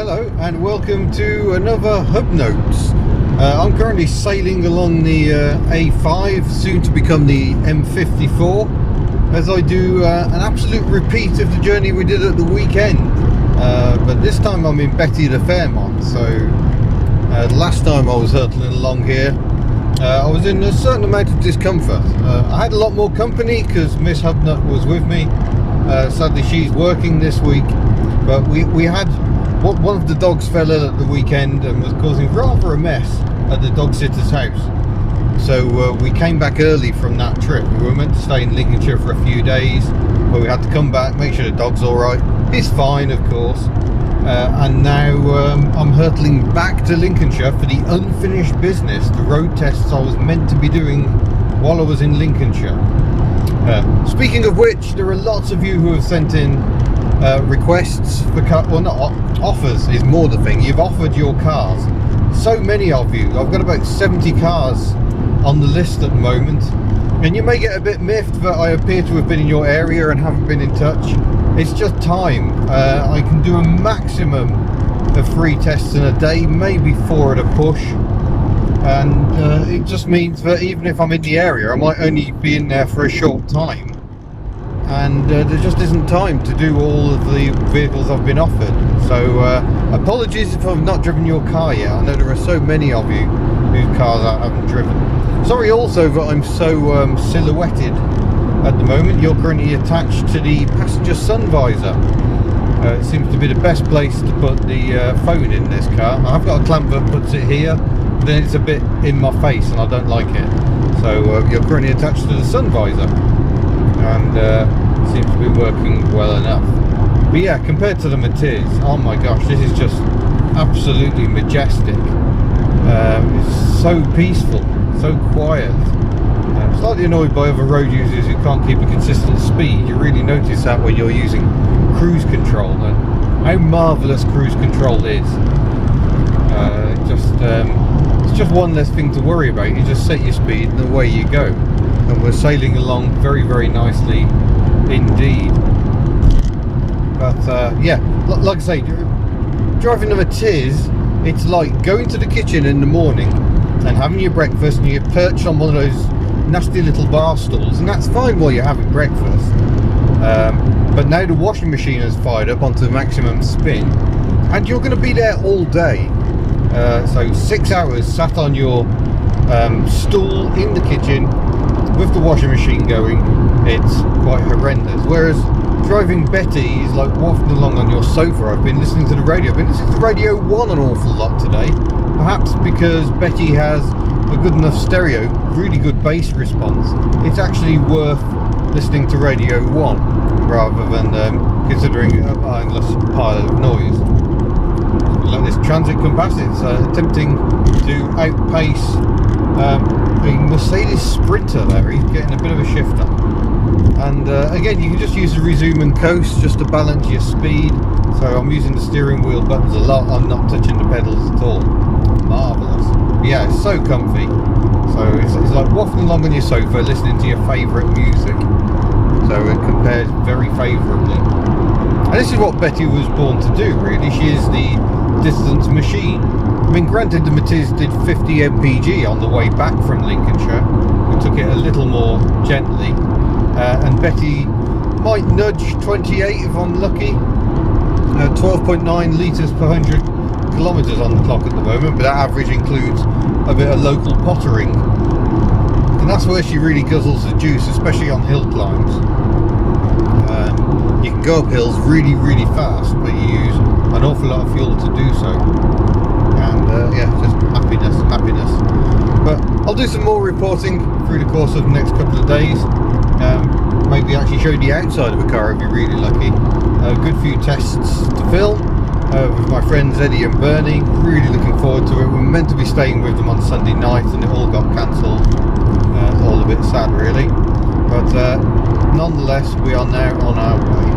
Hello and welcome to another Hub Notes. I'm currently sailing along the A5, soon to become the M54, as I do an absolute repeat of the journey we did at the weekend. But this time I'm in Betty the Fairmont, so last time I was hurtling along here, I was in a certain amount of discomfort. I had a lot more company because Miss Hubnut was with me. Sadly she's working this week, but we had one of the dogs fell ill at the weekend and was causing rather a mess at the dog sitter's house. So we came back early from that trip. We were meant to stay in Lincolnshire for a few days, but we had to come back, make sure the dog's alright. He's fine, of course. And now I'm hurtling back to Lincolnshire for the unfinished business, the road tests I was meant to be doing while I was in Lincolnshire. Speaking of which, there are lots of you who have sent in requests for offers is more the thing. You've offered your cars, so many of you. I've got about 70 cars on the list at the moment, and you may get a bit miffed that I appear to have been in your area and haven't been in touch. It's just time. I can do a maximum of 3 tests in a day, maybe 4 at a push, and it just means that even if I'm in the area I might only be in there for a short time. And there just isn't time to do all of the vehicles I've been offered. So apologies if I've not driven your car yet. I know there are so many of you whose cars I haven't driven. Sorry also that I'm so silhouetted at the moment. You're currently attached to the passenger sun visor. It seems to be the best place to put the phone in this car. I've got a clamp that puts it here, but then it's a bit in my face and I don't like it. So you're currently attached to the sun visor, and seems to be working well enough. But yeah, compared to the Matiz, oh my gosh, this is just absolutely majestic. It's so peaceful, so quiet. I'm slightly annoyed by other road users who can't keep a consistent speed. You really notice that when you're using cruise control, and how marvellous cruise control is. It's just one less thing to worry about. You just set your speed and away you go. And we're sailing along very, very nicely indeed. But yeah, like I say, driving the Matiz, it's like going to the kitchen in the morning and having your breakfast, and you're perched on one of those nasty little bar stools, and that's fine while you're having breakfast. But now the washing machine has fired up onto maximum spin, and you're going to be there all day. So 6 hours sat on your stool in the kitchen with the washing machine going, it's quite horrendous. Whereas driving Betty is like wafting along on your sofa. I've been listening to the radio. I've been listening to Radio 1 an awful lot today. Perhaps because Betty has a good enough stereo, really good bass response. It's actually worth listening to Radio 1 rather than considering a mindless pile of noise. Let this transit come past. It's attempting to outpace a Mercedes Sprinter there. He's getting a bit of a shifter. And again, you can just use the resume and coast just to balance your speed. So I'm using the steering wheel buttons a lot. I'm not touching the pedals at all. Marvellous. But yeah, it's so comfy. So it's like wafting along on your sofa listening to your favourite music. So it compares very favourably. And this is what Betty was born to do, really. She is the distance machine. I mean, granted, the Matiz did 50 mpg on the way back from Lincolnshire. We took it a little more gently. And Betty might nudge 28 if I'm lucky. 12.9 litres per 100 kilometres on the clock at the moment, but that average includes a bit of local pottering. And that's where she really guzzles the juice, especially on hill climbs. You can go up hills really, really fast, but you use an awful lot of fuel to do so. And yeah, just happiness. But I'll do some more reporting through the course of the next couple of days. Maybe actually show the outside of a car if you're really lucky. A good few tests to film with my friends Eddie and Bernie. Really looking forward to it. We were meant to be staying with them on Sunday night and it all got cancelled. It's all a bit sad really. But nonetheless, we are now on our way.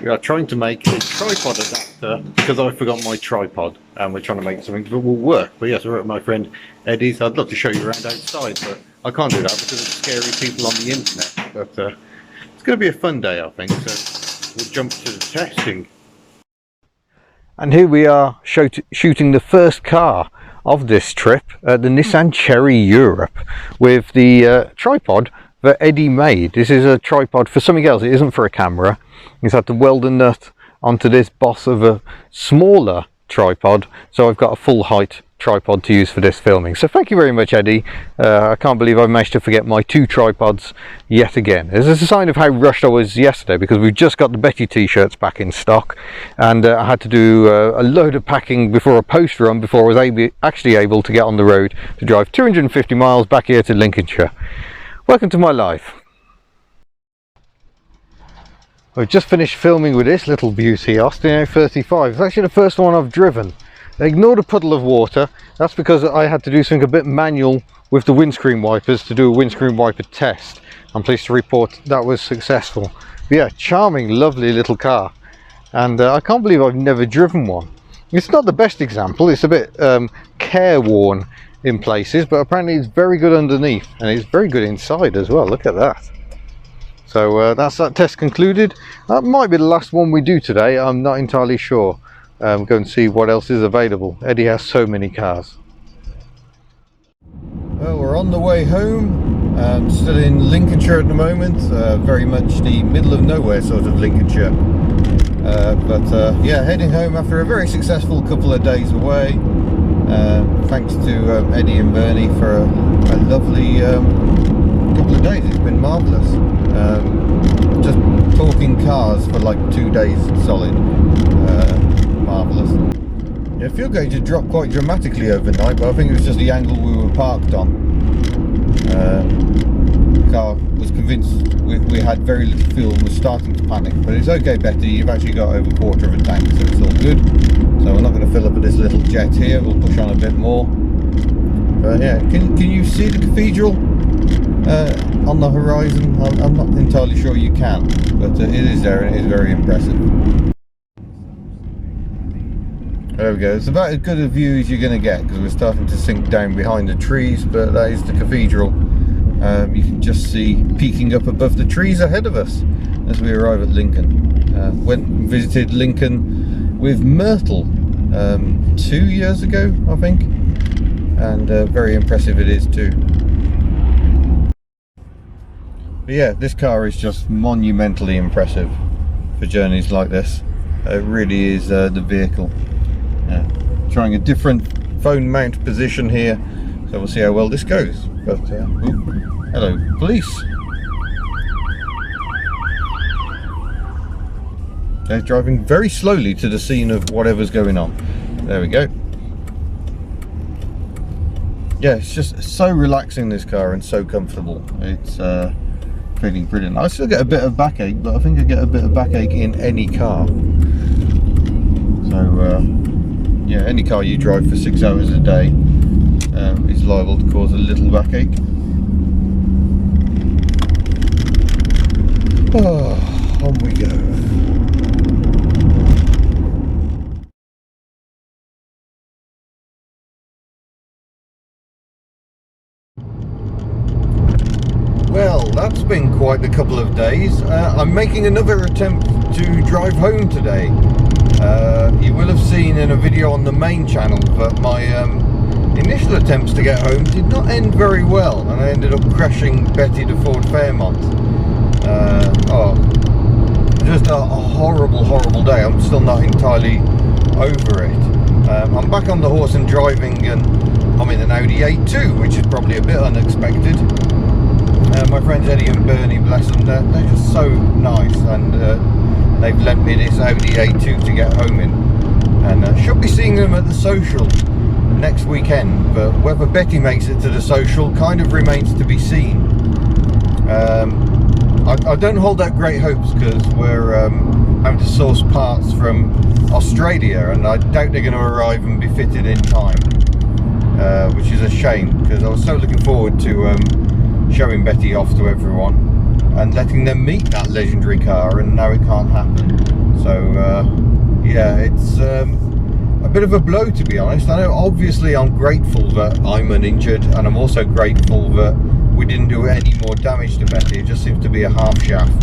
We are trying to make a tripod adapter because I forgot my tripod, and we're trying to make something that will work. But yes, we're at my friend Eddie's. I'd love to show you around outside, but I can't do that because of scary people on the internet. But it's going to be a fun day, I think, so we'll jump to the testing. And here we are shooting the first car of this trip, the Nissan Cherry Europe, with the tripod that Eddie made. This is a tripod for something else, it isn't for a camera. He's had to weld a nut onto this boss of a smaller tripod, so I've got a full height tripod to use for this filming. So thank you very much, Eddie. I can't believe I managed to forget my 2 tripods yet again. This is a sign of how rushed I was yesterday, because we've just got the Betty t-shirts back in stock, and I had to do a load of packing before a post run before I was actually able to get on the road to drive 250 miles back here to Lincolnshire. Welcome to my life. I've just finished filming with this little beauty, Austin A35. It's actually the first one I've driven. Ignore the puddle of water, that's because I had to do something a bit manual with the windscreen wipers to do a windscreen wiper test. I'm pleased to report that was successful. But yeah, charming, lovely little car. And I can't believe I've never driven one. It's not the best example, it's a bit careworn in places, but apparently it's very good underneath, and it's very good inside as well. Look at that. So that's that test concluded. That might be the last one we do today, I'm not entirely sure. Go and see what else is available. Eddie has so many cars. Well, we're on the way home. Still in Lincolnshire at the moment, very much the middle of nowhere sort of Lincolnshire. Yeah, heading home after a very successful couple of days away. Thanks to Eddie and Bernie for a lovely couple of days. It's been marvellous. Just talking cars for like 2 days solid. Marvellous. Yeah, fuel gauge had dropped quite dramatically overnight, but I think it was just the angle we were parked on. The car was convinced we had very little fuel and was starting to panic, but it's okay, Betty, you've actually got over a quarter of a tank, so it's all good. So we're not going to fill up with this little jet here, we'll push on a bit more. But yeah, can you see the cathedral on the horizon? I'm not entirely sure you can, but it is there and it is very impressive. There we go, it's about as good a view as you're going to get, because we're starting to sink down behind the trees, but that is the cathedral. You can just see peeking up above the trees ahead of us as we arrive at Lincoln. Went and visited Lincoln with Myrtle 2 years ago, I think, and very impressive it is too. But yeah, this car is just monumentally impressive for journeys like this. It really is the vehicle. Trying a different phone mount position here, so we'll see how well this goes. But hello, police. They're driving very slowly to the scene of whatever's going on. There we go. Yeah, it's just so relaxing, this car, and so comfortable. It's feeling brilliant. I still get a bit of backache, but I think I get a bit of backache in any car. So yeah, any car you drive for 6 hours a day is liable to cause a little backache. Oh, on we go. Well, that's been quite a couple of days. I'm making another attempt to drive home today. You will have seen in a video on the main channel that my initial attempts to get home did not end very well, and I ended up crashing Betty the Ford Fairmont. Just a horrible, horrible day. I'm still not entirely over it. I'm back on the horse and driving, and I'm in an Audi A2, which is probably a bit unexpected. My friends Eddie and Bernie, bless them, they're just so nice, and they've lent me this Audi A2 to get home in, and should be seeing them at the social next weekend, but whether Betty makes it to the social kind of remains to be seen. I don't hold out great hopes, because we're having to source parts from Australia, and I doubt they're going to arrive and be fitted in time, which is a shame, because I was so looking forward to showing Betty off to everyone and letting them meet that legendary car, and now it can't happen. So yeah, it's a bit of a blow, to be honest. I know obviously I'm grateful that I'm uninjured, and I'm also grateful that we didn't do any more damage to Betty. It just seems to be a half shaft.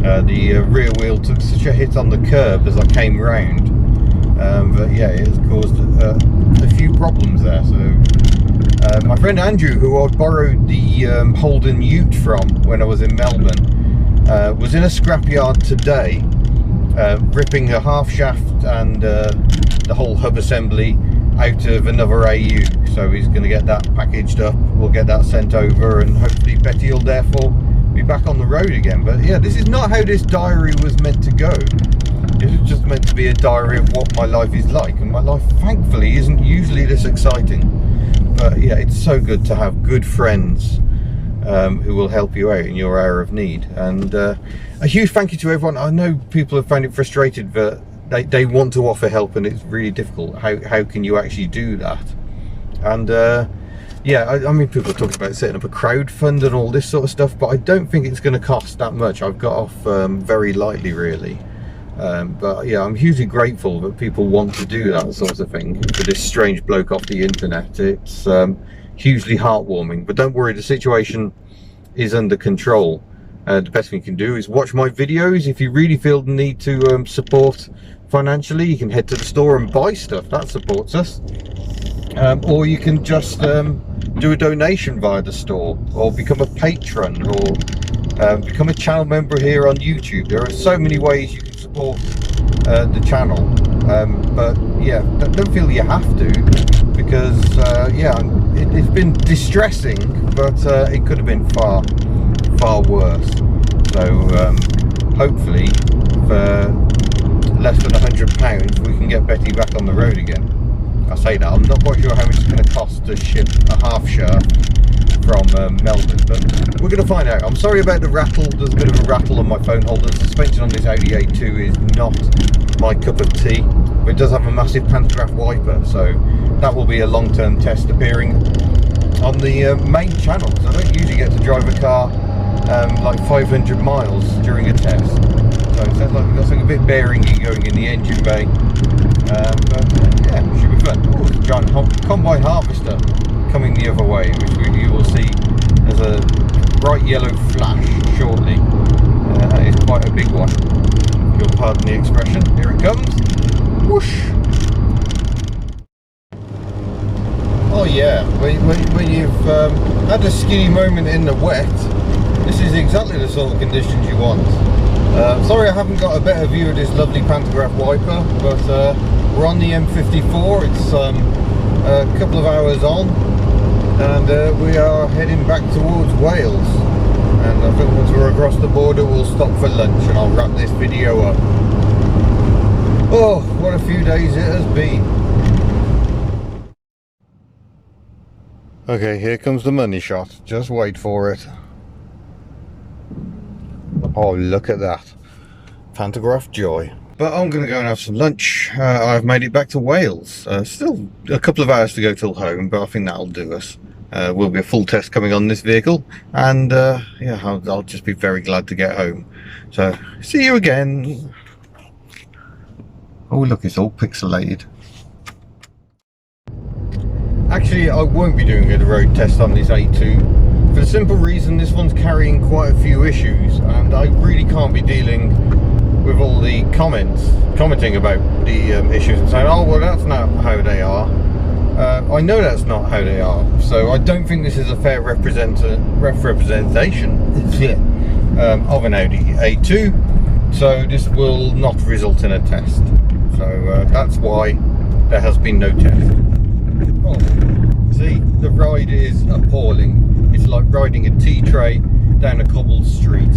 The rear wheel took such a hit on the curb as I came round, but yeah, it has caused a few problems there. So my friend Andrew, who I borrowed the Holden Ute from when I was in Melbourne, was in a scrapyard today, ripping a half shaft and the whole hub assembly out of another AU. So he's going to get that packaged up, we'll get that sent over, and hopefully Betty will therefore be back on the road again. But yeah, this is not how this diary was meant to go. It was just meant to be a diary of what my life is like, and my life thankfully isn't usually this exciting. But yeah, it's so good to have good friends who will help you out in your hour of need. And a huge thank you to everyone. I know people have found it frustrated, but they want to offer help, and it's really difficult. How can you actually do that? And yeah, I mean, people are talking about setting up a crowd fund and all this sort of stuff, but I don't think it's going to cost that much. I've got off very lightly, really. But yeah, I'm hugely grateful that people want to do that sort of thing for this strange bloke off the internet. It's hugely heartwarming. But don't worry, the situation is under control. The best thing you can do is watch my videos. If you really feel the need to support financially, you can head to the store and buy stuff. That supports us. Or you can just do a donation via the store, or become a patron, or become a channel member here on YouTube. There are so many ways you can support the channel, but yeah, don't feel you have to, because yeah, it's been distressing, but it could have been far worse. So hopefully for less than £100 we can get Betty back on the road again. I say that, I'm not quite sure how much it's going to cost to ship a half shaft from Melbourne, but we're going to find out. I'm sorry about the rattle. There's a bit of a rattle on my phone holder. The suspension on this Audi A2 is not my cup of tea, but it does have a massive pantograph wiper, so that will be a long-term test appearing on the main channel, because I don't usually get to drive a car like 500 miles during a test. So it sounds like we've got something a bit bearingy going in the engine bay. But yeah, it should be fun. Oh, there's a giant combine harvester coming the other way, which you will see as a bright yellow flash shortly. That is quite a big one. If you'll pardon the expression. Here it comes. Whoosh! Oh yeah, when you've had a skinny moment in the wet, this is exactly the sort of conditions you want. Sorry I haven't got a better view of this lovely pantograph wiper, but we're on the M54. It's a couple of hours on, and we are heading back towards Wales. And I think once we're across the border we'll stop for lunch, and I'll wrap this video up. Oh, what a few days it has been. Okay, here comes the money shot. Just wait for it. Oh, look at that. Pantograph joy. But I'm going to go and have some lunch. I've made it back to Wales. Still a couple of hours to go till home, but I think that'll do us. Will be a full test coming on this vehicle. And yeah, I'll just be very glad to get home. So, see you again. Oh, look, it's all pixelated. Actually, I won't be doing a road test on this A2. For the simple reason, this one's carrying quite a few issues, and I really can't be dealing with all the commenting about the issues and saying, oh well, that's not how they are. I know that's not how they are, so I don't think this is a fair representation of an Audi A2, so this will not result in a test. So that's why there has been no test. Oh, see, the ride is appalling. It's like riding a tea tray down a cobbled street.